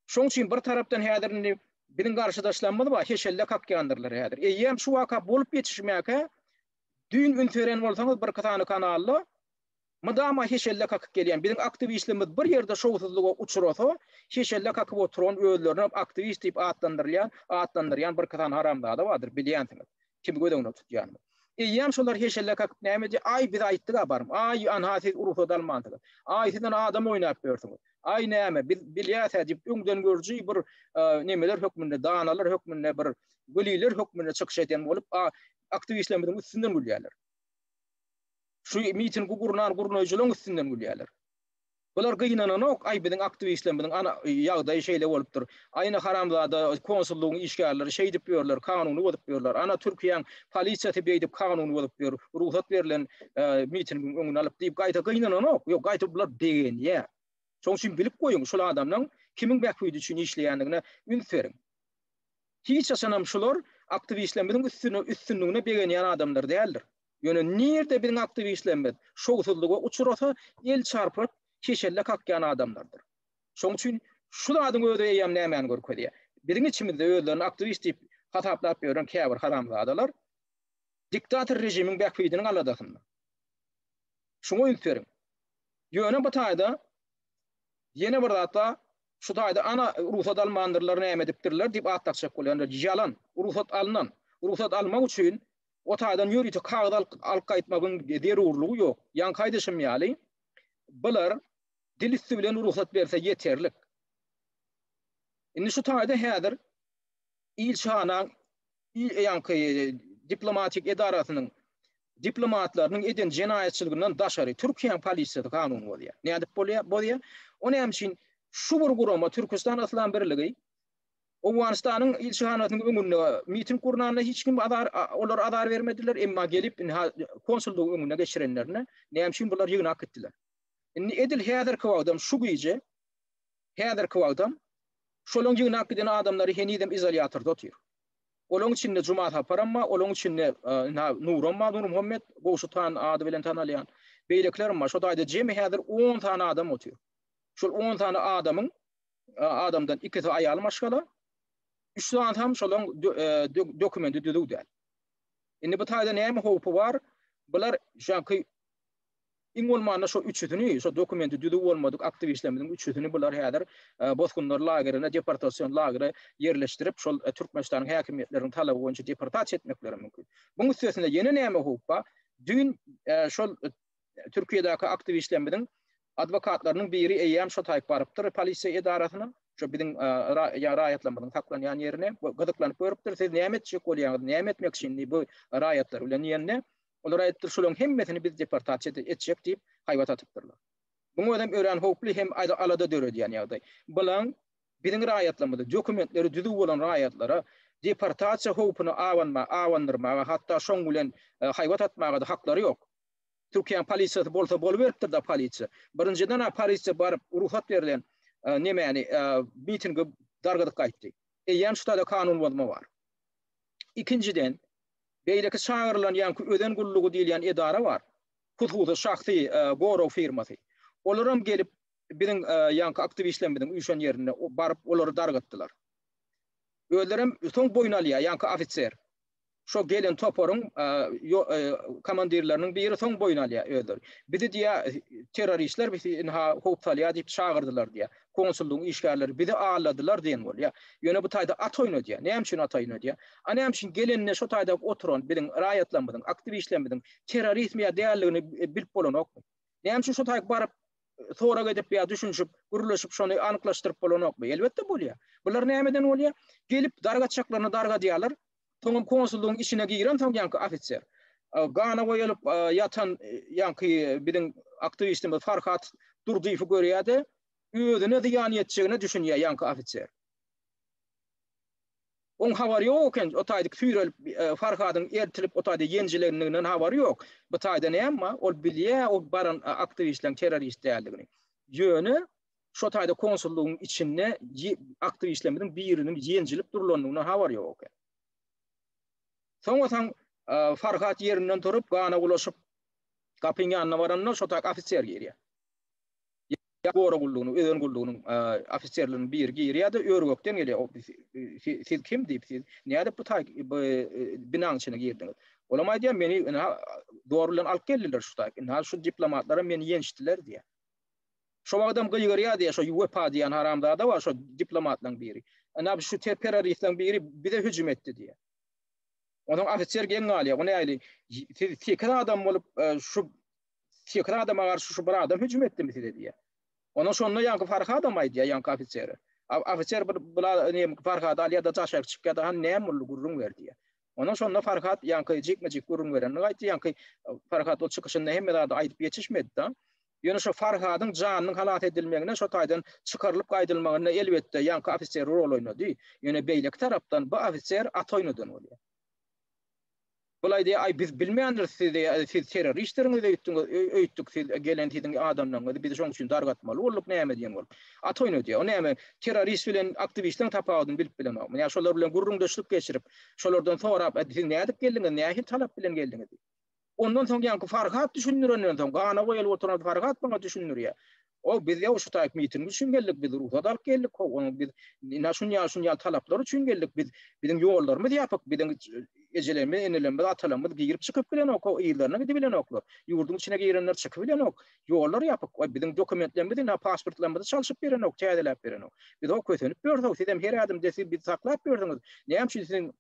Şoň üçin bir tarapdan häzirini biziň garşydaşlarymyz bar, heşelle kakýandyrlar häzir. Eýem şu waka bolup ýetişmäke düň ünteren bolsaňyz bir katany kanalla madama heşelle kakıp gelýän biziň aktivistlerimiz bir ýerde şowsuzlyga uçurasa, heşelle kakıp oturan öýlerini aktivist diýip atlandyrýan bir katan haramzada bardyr, bilýänsiňiz. Kim gödegine tutýan. Eýem şolar heşelle kakıp näme diýip, ay bir aýtdyga barym. Ay anhasiz urusda dalmandyk. Ay sizden adam oýnap bersiňiz. Ay näme bilýäse diýip öňden görjü bir nemeler hökmünde, danalar hökmünde bir güliler hökmünde çykyş eden bolup aktivistlerimiň üstünden gülýärler. Şu mitin gurnaýjylyň üstünden gülýärler. Bular gynananok ay biziň aktivistlerimiň ana ýagdaýy şeýle bolupdyr. Aýna haramzada konsulluğun işgärleri şey diýip ýörler, kanuny bozup ýörler. Ana Türkiýanyň polisiýasy beýdip kanuny bozup ýör. Ruhsat berilen mitiniň öňüne alyp diýip gaýta gynananok. Ýok, gaýta bular degen ýa. Şoň üçin bilip goýun, şol adamnyň kimiň bäkbüýdi üçin işleýändigine üns beriň. Hiç asanam şolar aktivistlerimiň üstünlüğüne begenýän adamlar däldir. Ýöne nirde biziň aktivistlerimiz şowsuzlyga uçurasa el çarpyp keşelle kakýan adamlardyr. Şoň üçin şu adyň öde eýem näme görkezýär. Biziň içimizde öýlerini aktivist diýip hataplap ýören käbir haramzadalar diktator rejimiň bäkbüýdini aladasynda. Şoňa üns beriň. Ýöne bu taýda ýene bir zatda şu taýda ana ruhsat almandyrlar näme dipdirler diýip atdakşak bolýanlar. Ýalan, ruhsat alynan. Ruhsat almak üçin o taýdan ýürüýte kagyd alyp gaýtmagyň derurlugy ýok. Ýan kaýdyşym ýaly bular dil üstü bilen ruhsat berse ýeterlik. Indi şu taýda häzir ilçana diplomatik edarasynyň diplomatlarynyň eden jinayetçiliginden daşary Türkiýanyň polisiýasy kanuny bolýar. Näde bolýar? O näme üçin şu bir gurama Türkistan Aslan Birligi Owganistanyň ilçihanatynyň öňünde mitin gurnanda hiç kim olar adar bermediler, emma gelip konsulluğun öňüne geçirenlerine näme üçin bular ýygyna aketdiler. Indi edil häzir kowagdam şu güýje häzir kowagdam şolaň ýygyna akeden adamlary henidem izolýatorda otyr. Olaň içinde Jumat Haparamma, olaň içinde Nur Muhammed, Goşutan ady bilen tanalýan beýlekler bar. Şo taýda jemi häzir 10 tane adam otyr. Şol 10 tane adamdan 2 aýal maşgala 3 tane ham şolaň dokumenti düdüdäl. Indi bu taýda näme howpy bar? Bular şanky iň bolmanda şo 3-üni, şo dokumenti düdü bolmadyk aktivistlerimiň 3-üni bular häzir bozgunlar lagerine, deportasiýon lagery yerleşdirip şol Türkmenistanyň häkimetleriniň talaby boýunça deportasiýa etmekleri mümkin. Buň üstüne ýene näme howpa? Dün şol Türkiýedäki aktivistlerimiň adwokatlarynyň biri eýem şo taýyp barypdyr polisiýa edarasyna. Şo biziň raýatlarymyň taklanýan ýerine gydyklanyp görüpdir. Siz näme etjek bolýaňyz, näme etmek üçin bu raýatlar bilen ýene olar aýtdyr şolaň hemmesini biz deportasiýa etjek diýip haýwat atypdyrlar. Bu adam ören howply hem alada döredýän ýagdaý. Bulan biziň raýatlarymyzda dokumentleri düzü bolan raýatlara deportasiýa howpyny awandyrmaga hatda şoň bilen haýwat atmaga da haklary ýok. Türkiýanyň polisiýasy bolsa boluberipdir da polisiýa. Birinciden polisiýa baryp ruhsat berilen nemeni mitinge dargadyk gaýtdy. Eýem şu taýda kanun bozma bar. İkinciden beýleki çağırılan ýa-ni öden gullugy diýilýän edara bar. Hususy şahsy goro firmasy. Olaram gelip biziň ýa-ni aktivistlerimiň uýuşan ýerine baryp olary dargatdylar. Öldürem soň boýnalýa ýa-ni ofitser. Şo gelen toporun komandirlerinin biri soň boyun alýa öldür. Bizi diýä teröristler bizi inha howpsalýa diýip çağırdylar diýä. Konsullugyň işgärleri bizi ağladylar diýen bolýa. Ýöne bu taýda at oyna diýä. Näme üçin at oyna diýä? Ana hem şin gelenine şo taýda oturan biziň raýatlarymyzyň, aktivistlerimiziň terörizm ýa däýerligini bilip bolanok. Näme üçin şo taýda baryp sonra gidip ýa düşünşip, guruluşyp şonu anyklaşdyryp bolanokmy? Elbetde bolýa. Bular nämeden bolýa? Gelip dargaçaklaryny darga diýerler. Toňum konsullugyň içine giren soň ýanky ofitser. Gana goýulyp ýatan ýanky biziň aktivistimiz Farhat Durdyýew görýärdi. Özüne ziýan ýetjegine düşünýär ýanky ofitser. On hawary ýok, o taýda Führel Farhadyň ertilip o taýda ýenjileriniň hawary ýok. Bu taýda näme? Ol bilýär, o baran aktivistleriň terörist däldigini. Ýöne şo taýda konsullugyň içinde aktivistlerimiň biriniň ýenjilip durulanyna hawary ýok. Soňra Farhat ýerinden turup gana ulaşyp kapyň ýanyna baranlar şo taýda ofitser girýär. Gora gullugyny, öden gullugynyň ofitserleriň biri girýärdi, örgökden gelýär. Siz kim diýip siz näde bu taýda binaň içine girdiňiz? Olam aýdýar meni doğru bilen alyp geldiler şu taýda. Şu diplomatlara meni ýenişdiler diýär. Şo wagtdan gyýgyrýar diýär, şo UEPA diýen haramzada var, şo diplomatlaryň biri. Ana şu teröristlerin biri bize hüjüm etdi diýär. Onuň ofitser gelip galýar, ony aýly, siz tekrar adam bolup şu tekrar adama garşy şu bir adam hüjüm etdi diýär. Onuň şonuna ýanky Farhat adam aýdýar, ýanky ofitser. Ofitser bular Farhat alýada taşak çykýardy, han näme boldy gurrun berdi. Onuň şonuna Farhat ýanky jikmejik gurrun beren. Aýtdy ýanky Farhat ol çykışynda hemme zada aýdyp ýetişmedi da. Ýöne şo Farhadyň janynyň halat edilmegine şo taýdan çykarylyp gaýdylmagyna elbetde ýanky ofitser rol oynady. Ýöne beýlik tarapdan bu ofitser at oynadan bolýar. Bulay diye ay biz bilmeýändir siz teröristleriniňi öýtdik siz gelen tidiň adamlaryňy biz şoň üçin dargatmaly bolup näme diýen bolup. At oyna diýär. O näme terörist bilen aktivistleň tapagyny bilip bilen o. Ýa şolar bilen gurrundaşlyk geçirip şolardan sorap siz näme dip geldiňiz, näme talap bilen geldiňiz. Ondan soň ýanky Farhat düşünýärenden soň gana goýulyp oturan Farhat baňa düşünýär. O biz ýa şu taýp miting üçin geldik, biz ruhsat alyp geldik, onu biz naşunyal talaplary üçin geldik, biz biziň ýollarymyzy ýapyp, biziň ejelerimiz, enelerimiz, atalarymyz girip çykyp bilen ok, ýerlerine gidip bilen oklar. Ýurdun içine girenler çykyp bilen ok, ýollar ýapyp, biziň dokumentlerimizi, pasportlarymyzy çalşyp beren ok, täzelep beren ok. Biz ok kösenip berdik, sizem her adam desi biz saklap berdiňiz. Näme üçin siziň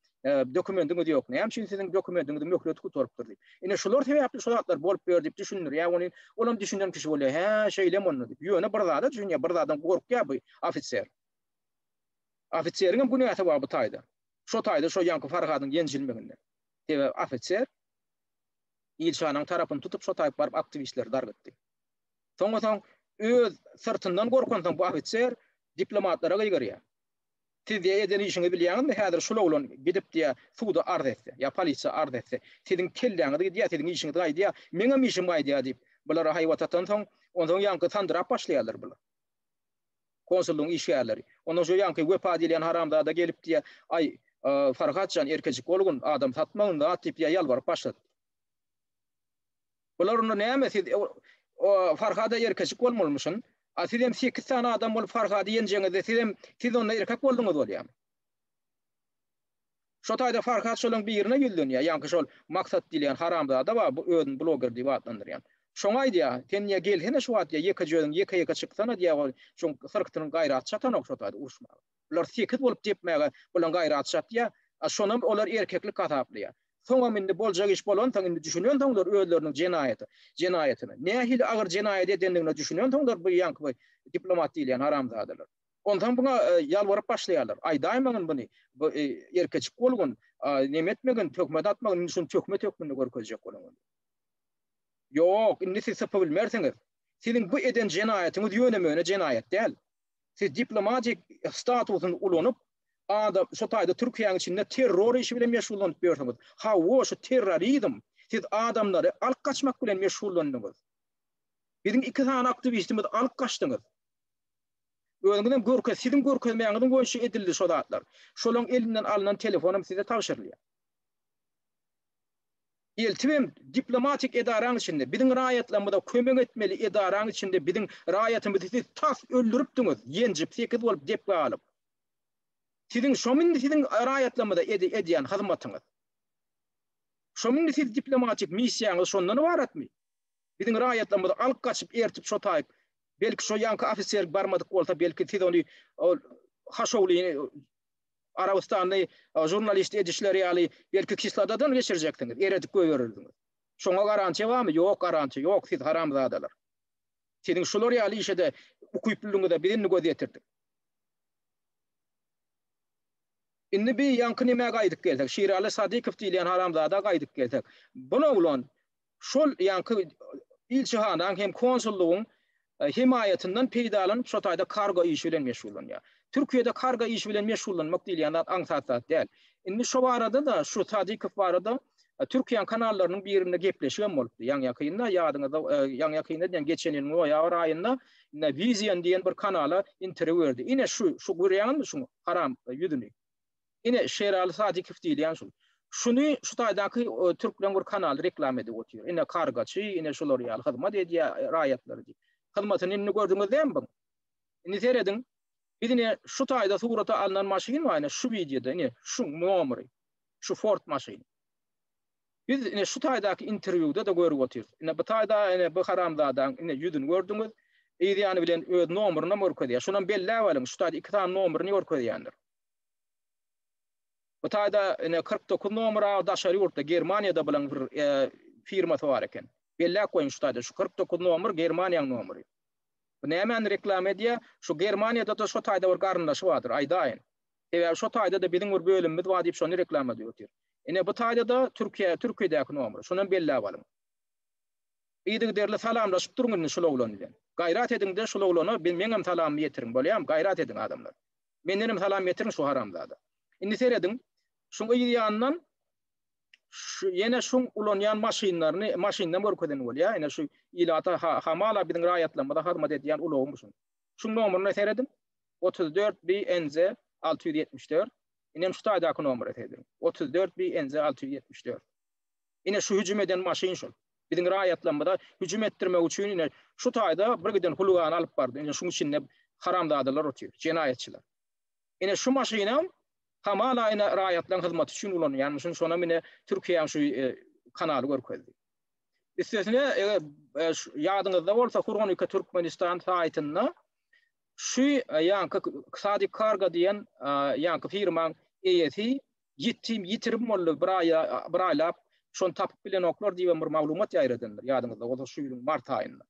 dokumentiniz ýok, näme üçin siziň dokumentinizi möhlet guturypdyr diýip. Ine şolar sebäpli şolatlar bolup berdi diýip düşünür. Ýa ony olam düşünýän kişi bolýar. Ha, şeýlem onu diýip. Ýöne bir zada düşünýär, bir zadan gorkýar bu ofitser. Ofitseriň bu näme bar bu taýda. Şo taýda şo ýanky Farhadyň ýenjilmeginde. Debe ofitser ilşanyň tarapyny tutup şo taýp baryp aktivistler dargatdy. Soňra öz sırtyndan gorkandan bu ofitser diplomatlara gyýgyrýar. Siz diye eden işini bilýäňizmi? Häzir şula ulan gidip diýä suwda arz etse, ýa polisiýa arz etse, siziň kelläňizi diýä, siziň işiňizi aýdýa, meňem işim aýdýa diýip, bular haýwatatan soň, ondan ýanky tandyrak başlaýarlar bular. Konsullugyň işgärleri. Ondan şo ýanky wepa diýen haramzada gelip diýä, ay Farhatjan erkejik bolgun adam satmagynda at diýip ýalbaryp başlady. Bular onu näme siz Farhada erkejik bolmalysyň? Sizem 8 tane adam bolup Farhady ýenjeňizde siz onda erkek bolduňyz bolýar. Şo taýda Farhat şolaň birine ýüldünýär. Ýanky şol maksat diýen haramzada bar, bu özüň bloger diýip atlandyrýan. Şoňa aýdýar, "Tenýe gelhene şu wagt ýeka jöň ýeka çyksana" diýär, şoň syrktynyň gaýrat çatan ok şo taýda uruşmagy. Bular 8 bolup depmäge, bulan gaýrat çatýar. Şonam olar erkeklik gataplýar. Soňra mende boljak iş bolan taň indi düşünýän taňlar özleriniň jenaýetini. Nähili agyr jenaýet edendigini düşünýän taňlar bu ýanky diplomat diýen haramzadalar. Ondan buna ýalbaryp başlaýarlar. Aýdaýmagyň buny, bu erkejik bolgun, näme etmegin, tökmet atmagyň şunu tökmeni görkezjek bolan. Ýok, indi siz sapy bilmersiňiz. Siziň bu eden jenaýetiňiz ýönemegine jenaýet däl. Siz diplomatik statusyny ulanyp adam şo taýda Türkiýanyň içinde terror işi bilen meşgullanyp berýärsiňiz. Ha, o şu terrorizm, siz adamlary alyp kaçmak bilen meşgullandyňyz. Biziň 2 tane aktivistimiz alyp kaçdyňyz. Özüňden görke, siziň görkezmeýäňiziň goýuşy edildi şo zatlar. Şolaň elinden alynan telefonum size tapşyrylýar. Eltibem diplomatik edaraň içinde, biziň raýatlarymyza kömek etmeli edaraň içinde biziň raýatymyzy siz tas öldüripdiňiz, ýenjip 8 bolup depge alyp. Siziň şominde siziň raýatlarymyza edýän hyzmatyňyz. Şomun siz diplomatik missiýaňyz şondan ibaratmy? Biziň raýatlarymyzy alyp gaçyp ertip şotaýyp, belki şo ýanky ofisier barmadyk bolsa, belki siz ony haşowly Arabistanly jurnalist edişleri ýaly belki Kisladadan geçirjekdiňiz, eredip göýerirdiniz. Şoňa garantiýa barmy? Ýok, garantiýa ýok, siz haramzadalar. Siziň şolar ýaly işede ukuyplulygyňyzda birini göz ýetirdik. Indi bir ýanky näme gaýdyk gelsek, Şiraly Sadykow diýilen haramzada gaýdyk gelsek. Buna ulan şol ýanky ilçihanaň hem konsullugyň himayatynyň peýdalanyp şo taýda kargo işi bilen meşgullanýar. Türkiýede kargo işi bilen meşgullanmak diýilýän aňsatsa däl. Indi şo barada da şu Sadykow barada Türkiýe kanallarının birinde gepleşýän bolupdy. Ýaňýakynda ýadyňyzda ýaňýakynda diýen geçen ýylyň noýabr aýynda Vision diýen bir kanala interwýu berdi. Ine şu görýänmi şu haram ýüdüni. Ine Şeraly Sadykow diýilýän şu. Şunu şu taýdaky türklen bir kanal reklam edip otýar. Ine kargaçy, ine şolar ýaly hyzmat edýär raýatlary diýip. Hyzmatyny indi gördüňizmi? Indi seredin. Bizine şu taýda surata alınan maşyn var, şu videoda ine şu nomeri, şu Ford maşyny. Biz ine şu taýdaky interwýuda da görüp otyrys. Ine bu taýda ine bu haramzadaň ine ýüdüni gördüňiz. Ýa-ni bilen öz nomeryny görkezýär. Şondan belli bolan şu taýda 2 tane nomeryny görkezýändir. Bu taýda ine 49 nomera daşary ýurtda Germaniýada bilen bir firmasy bar eken. Belli goýun şu taýda şu 49 nomer Germaniýanyň nomeri. Bu nämen reklam edýär? Şu Germaniýada da şu taýda bir garyndaşy bardyr, aýdaýyn. Ewa şu taýda da biziň bir bölümimiz bar diýip şonu reklam edýär. Ine bu taýda da Türkiýedäki nomer. Şondan belli bolan. Ýa-da derle salamlaşyp durmagyny şol oglan bilen. Gaýrat ediň de şol oglana meňem salam ýetiriň bolýam, gaýrat ediň adamlar. Menem salam ýetiriň şu haramzada. Indi serediň, şoňa ýandan şu ýene şoň ulanýan maşyndan görkezden bolýar. Ene şu ilata hamala biziň raýatlarymyzda hyzmat edýän ulagym şu. Şu nomeryny serediň. 34 BNZ 674. Inem şu taýdaky nomery serediň. 34 BNZ 674. Ine şu hüjüm eden maşyn şol. Biziň raýatlarymyzda hüjüm etdirmek üçin ine şu taýda bir giden hulugan alyp bardy. Ine şoň içinde haramzadalar otýar, jenaýetçiler. Ine şu maşynam hamala ine raýatlaryň hyzmaty üçin ulanýar. Ýani şonu mine Türkiýe şu kanaly görkezdi. Üstesine ýadyňyzda bolsa Kronika Türkmenistan saýtynda şu ýanky Sadyk Karga diýen ýanky firmaň eýeti ýitirip boldy bir aýlap şonu tapyp bilen oklar diýen bir maglumat ýaýradylar. Ýadyňyzda bolsa şu ýylyň mart aýynda.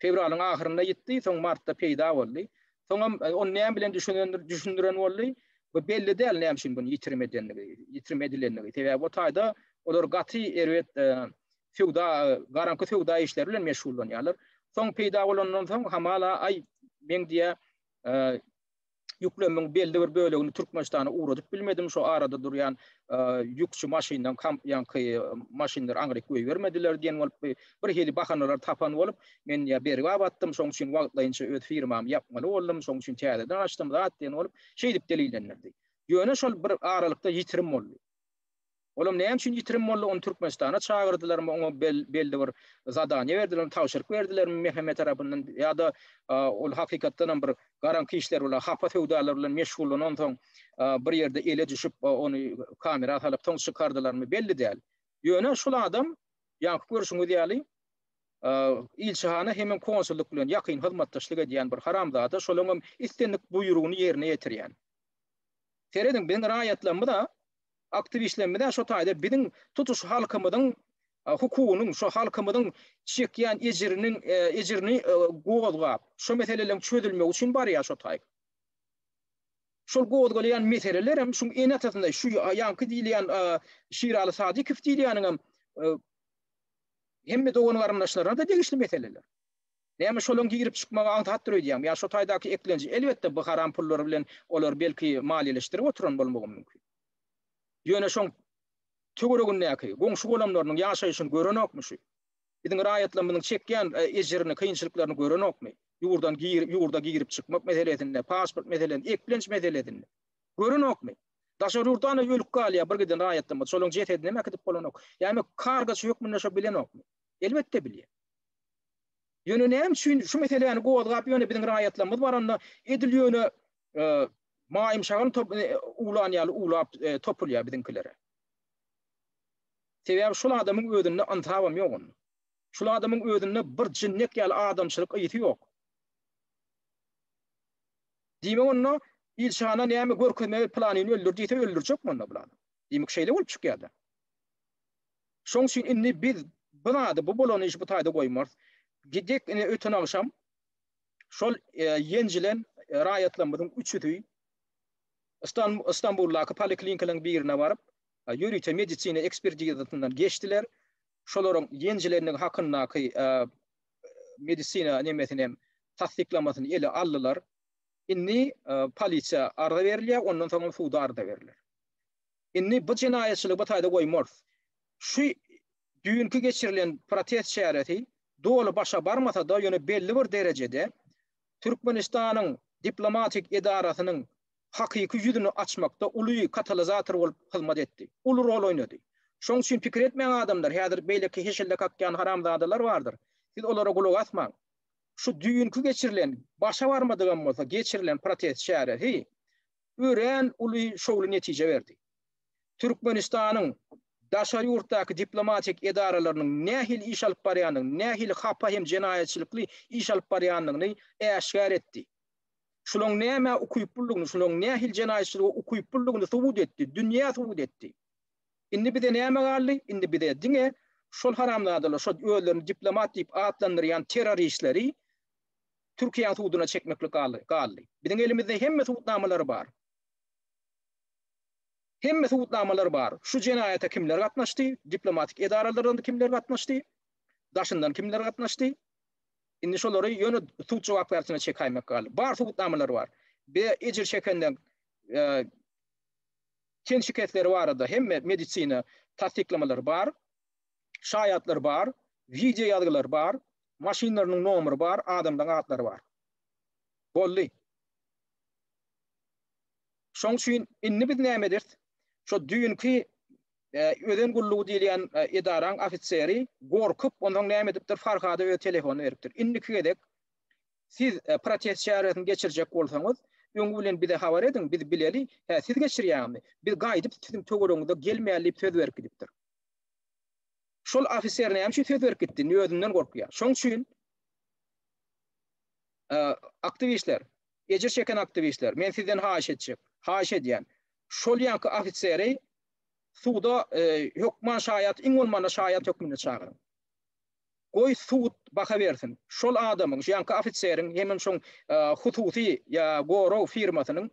Fevralyň ahyrynda ýitdi, soň martda peýda boldy. Soňam onu näme bilen düşündiren boldy. Bu belli däl näme şin bunu ýitirmedilenligi. Täze bu taýda olar gaty erwet feudal garanky feudal işleri bilen meşgullanýarlar. Soň peýda bolandan soň hamala ay men diýe ýüklemeň belli bir bölegini Türkmenistana uğradyp bilmedim. Şu arada durýan ýükçü maşyndan ýanky maşynlar aňryk goýbermediler diýen bolup bir hili bahanalar tapan bolup men ýa berip batdym. Şoň üçin wagtlaýynça öz firmamy ýapmaly boldum. Şoň üçin täzeden açdym zat diýen bolup şeýdip delilenlerdi. Ýöne şol bir aralykda ýitirim boldy. Olam näme üçin ýitirim boldy? Onu Türkmenistana çagyrdylar, oňa belli bir zadanya berdiler, tawşyryk berdiler Mehmet tarapyndan ýa-da ol hakykatdan bir garanky işler bolar, hapa feudallar bilen meşgullanan soň bir ýerde ele düşüp onu kamera alyp toň çykardylarmy belli däl. Ýöne şol adam ýanky görüşüňi diýäli ilçihana hem konsulluk bilen ýakyn hyzmatdaşlyk edýän bir haramzada şolaňam istenlik buýrugyny ýerine ýetirýän. Seredin biziň raýatlarymyzda aktivistlerimiz şu taýda biziň tutuş halkymyzyň hukugynyň şu halkymyzyň çekýän ejirini gowgap şu meselelerin çözülmegi üçin barýar şu taýda. Şol gowgalayan meseleler hem şu enatasynda şu ýanky diýilýän Şiraly Sadykow diýilýäniň hemme dogany garyndaşlaryna da degişli meseleler. Näme şolaň girip çykmagy aňtatdyr diýýär. Ýa şu taýdaky eklenji elbetde bu haram pullary bilen olar belki maliýeleşdirip oturan bolmagy mümkin. Ýöne şoň töweregin näki, goňşy golamlarynyň ýaşaýyşyny görenokmy? Biziň raýatlarymyzyň çekýän ejirini, kynçylyklaryny görenokmy? Ýurda girip çykmak meselesinde, pasport meselesinde, eklenji meselesinde görenokmy? Daşary ýurtdan ýölüp galýar bir giden raýatlarymyz şolaň jet näme edip bolanok? Ýani kargaçy hökmünde şo bilenokmy? Elbetde bilýär. Ýöne näme üçin şu meseleni gowgap ýöne biziň raýatlarymyz baranda edilýöne maýym şagan ulanýaly ulap topulýar biziňkilere. Sebäbi şol adamyň özünde antawam ýok onun. Şol adamyň özünde bir jinnek ýaly adamçylyk ýeti ýok. Diýme onu ilşana näme görkezme planyny öldürdi diýse öldürjek onu bulan. Diýmek şeýle bolup çykýardy. Şoň üçin indi biz bu bolany iş bu taýda goýmaz. Gidek öten alşam şol ýenjilen raýatlarymyzyň üçüdi İstanbul'daki poliklinikaların birine varıp yürüte medisine ekspertizasından geçtiler. Şolaryň ýenjileriniň hakyndaky medisina nemetine tasdiklamasını ele aldılar. Inni polisiýa arda berilýär, ondan soň suda arda berilýär. Inni bu jinayetçilik bu taýda goýmaz. Şu düýünki geçirilen protest şähereti dolu başa barmasa da ýöne belli bir derejede Türkmenistanyň diplomatik edarasynyň hakyky ýüzüni açmakda uly katalizator bolup hyzmat etdi. Uly rol oýnady. Şoň üçin pikir etmeýän adamlar häzir beýleki heşelde kakýan haramzadalar bardyr. Siz olara gulak atmaň. Şu düýünki geçirilen başa barmadygan bolsa geçirilen protest şähereti ören uly şowly netije berdi. Türkmenistanyň daşary ýurtdaky diplomatik edaralarynyň nähil iş alyp barýanyny, nähil hapa hem jinayetçilikli iş alyp barýanyny äşgär etdi. Şulaň näme ukuyup buldygyny, şulaň nähil jinayetçiligi ukuyup buldygyny subut etdi, dünýä subut etdi. Indi bize näme galdy? Indi bize diňe şol haramladalar, şol öýlerini diplomat diýip adlandyrýan terroristleri Türkiýe suwduna çekmeklik galdy. Biziň elimizde hemme suwutnamalary bar. Hemme suwutnamalary bar. Şu jinayete kimler gatnaşdy? Diplomatik edaralardan kimler gatnaşdy? Daşyndan kimler gatnaşdy? Indi şolary ýöne suwut jogap berýärine çekaymak galy. Bar suwutnamalary bar. Be ejir çekenden ken şikayetleri barada hemme medisina tasdiklamalary bar, şaýatlar bar, video ýazgylar bar, maşinlarynyň nomery bar, adamlaryň atlary bar. Boldy. Şoň üçin indi biz näme ederiz? Şo düýünki öden gullugy diýilýän edaraň ofiseri gorkup ondan näme edipdir? Farhada öz telefonu beripdir. Indiki gedek siz protest şäheretini geçirjek bolsaňyz, öňü bilen bize habar edin, biz bileli, siz geçirýärmi? Biz gaýdyp siziň töwereňizde gelmeýärlik söz berip gidipdir. Şol ofiser näme şu söz berip gitdi? Özünden gorkýar. Şoň üçin aktivistler, ejir çeken aktivistler, men sizden haýyş edýän. Şol ýanky ofiseri suwda hökman şaýat, iň bolmanda şaýat hökmüne çagyryň. Goý suwut baka bersin. Şol adamyň, ýanky ofiseriň hemen şoň hususy ýa goro firmasynyň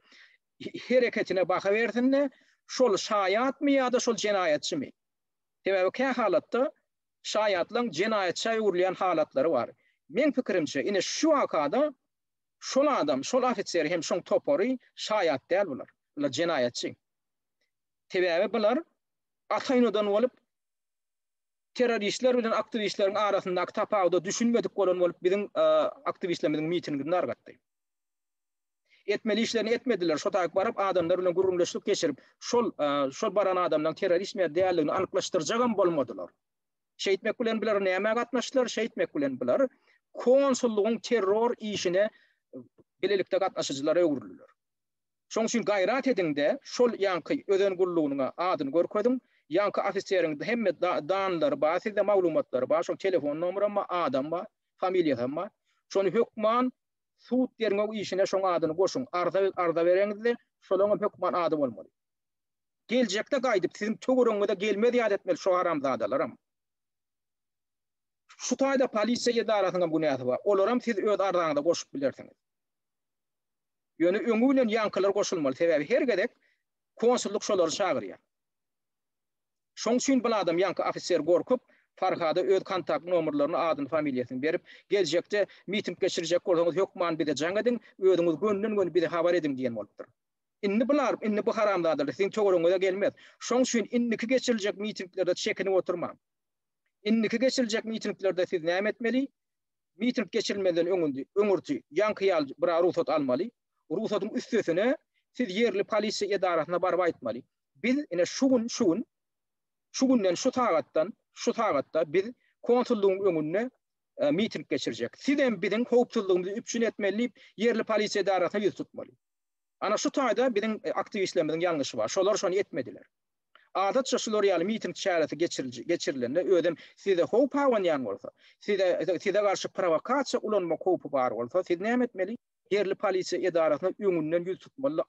hereketine baka bersinne, şol şaýatmy ýa-da şol jinayetçimi? Sebäbi kä halatda şaýatlaryň jinayetçi ýurlayan halatlary bar. Men pikirimçe, ine şu wakada şol adam, şol ofiseri hem şoň topary şaýat däl bular. Bular jinayetçi. Sebäbi bular ataýnodan bolup teröristler bilen aktivistleriň arasyndaky tapawda düşünmedik bolan bolup biziň aktivistlerimiň mitinginde argatdy. Etmeli işlerini etmediler. Şo taýyp barıp adamlar bilen gurrunlaşyp geçirip şol baran adamdan terörist mi däldigini anyklaşdyrjagan bolmadylar. Şeýitmek bilen biler näme gatnaşdylar? Şeýitmek bilen biler konsullugyň terror işine bilelikde gatnaşyjylara öwrüldiler. Şoň üçin gaýrat edinde şol ýanky öden gullugynyň adyny görkezdiň. Ýanky ofiseriň hemme danlary bar, sizde maglumatlary bar, şoň telefon nomery bar, adam bar, familiýa bar. Şonu hökman suwut derňe işine şoň adyny goşuň. Arda bereňizde şolaň hökman ady bolmaly. Geljekde gaýdyp siziň töwereňizde gelmedi ýad etmeli şo haramzadalaram. Şu taýda polisiýa edarasynyň gunahy bar. Olaram siz öz ardaňyzda goşup bilersiňiz. Ýöne öňü bilen ýankylar goşulmaly. Sebäbi her gedek konsulluk şolary çagyrýar. Şoň üçin bu adam ýanky ofiser gorkup Farhada öz kontakt nomerlerini, adyny, familiýasyny berip, geljekde miting geçirjek bolsaňyz hökman bize jaň edin, özüňiz gönden bize habar edin diýen bolupdyr. Indi bu haramdadyr, siziň töwereňize gelmez. Şoň üçin indiki geçiriljek mitinglerde çekinip oturmaň. Indiki geçiriljek mitinglerde siz näme etmeli? Miting geçirilmeden öňürdi ýanky ýal bir ruhsat almaly. Ruhsatyň üstesine siz ýerli polisiýa edarasyna barıp aýtmaly. Biz ine şu günden şu tagatda biz konsullugyň öňünde miting geçirjek. Sizem biziň howpsuzlygymyzy üpçün etmeli, ýerli polisiýa edarasyna ýüz tutmaly. Ana şu taýda biziň aktivistlerimiň ýalňyşy bar. Şolar şonu etmediler. adatça şular ýaly miting çäreti geçirilende ödem size hope hawan ýan bolsa, size garşy provokasiýa ulanma hopy bar bolsa, siz näme etmeli? Yerli polisiýa edarasyna öňünden ýüz tutmaly,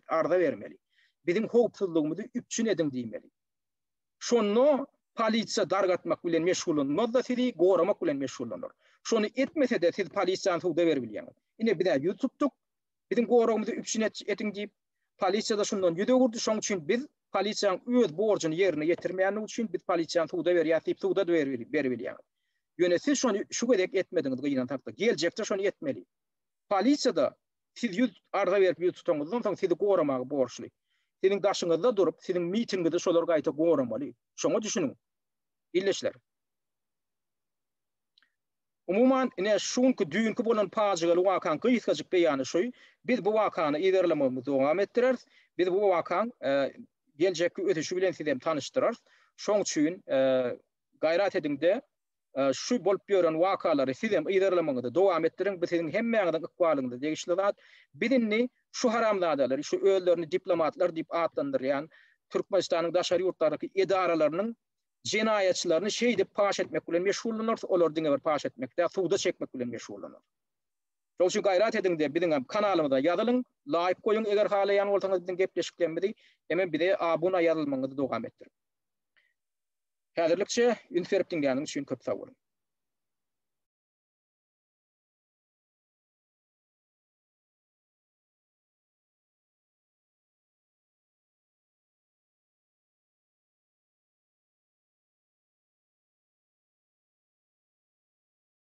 arda bermeli. Bizim hopsuzlugymyzy üpçün edin diýmeli. Şonu polisiýa dargatmak bilen meşgullanmaz da sizi goramak bilen meşgullanır. Şonu etmese de siz polisiýany suwda berbilýäňiz. Ine bir de tuttuk, bizim goragymyzy üpçün edin diýip polisiýa da şondan ýüde gurdy. Şoň üçin biz polisiýanyň öz borjyny ýerine ýetirmeýän üçin biz polisiýany suwda berýär, suwda da berbilýär. Ýöne siz şonu şu gedek etmediňiz gyýan tapda. Geljekde şonu etmeli. Polisiýa da siz ýüz arda berip ýüz tutamyzdan soň sizi goramagy borçly. Sizin daşyňyzda durup, sizin mitingde şolar gaýta goramaly. Şoňa düşünün. İlleşler. Umuman ine şunky düýünki bolan pajigaly wakan gysgaçyk beýany şoý. Biz bu wakany ilerlememizi dowam etdireriz. Biz bu wakan geljekki ötüşi bilen sizem tanıştırarız. Şoň üçin gaýrat edinde şu bolup ýören wakalary sizem ilerlememizi dowam etdirin. Biz sizin hemmeňizden ykbalyňyzy degişliler. Bilinni şu haramzadalar, şu öýlerini diplomatlar diýip atlandyrýan Türkmenistanyň daşary ýurtlaryny edaralarynyň jinayetçilerini şeýdip paş etmek bilen meşgullanýar, olar diňe bir paş etmekde, suwda çekmek bilen meşgullanýar. Şol üçin gaýrat edinde biziň kanalymyza ýazylyň, laýyk goýuň eger halaýan bolsaňyz biziň gepleşiklerimizi hemen bize abuna ýazylmaňyzy dowam etdirin. Häzirlikçe ünferip dinleýäniňiz üçin köp sag bolun.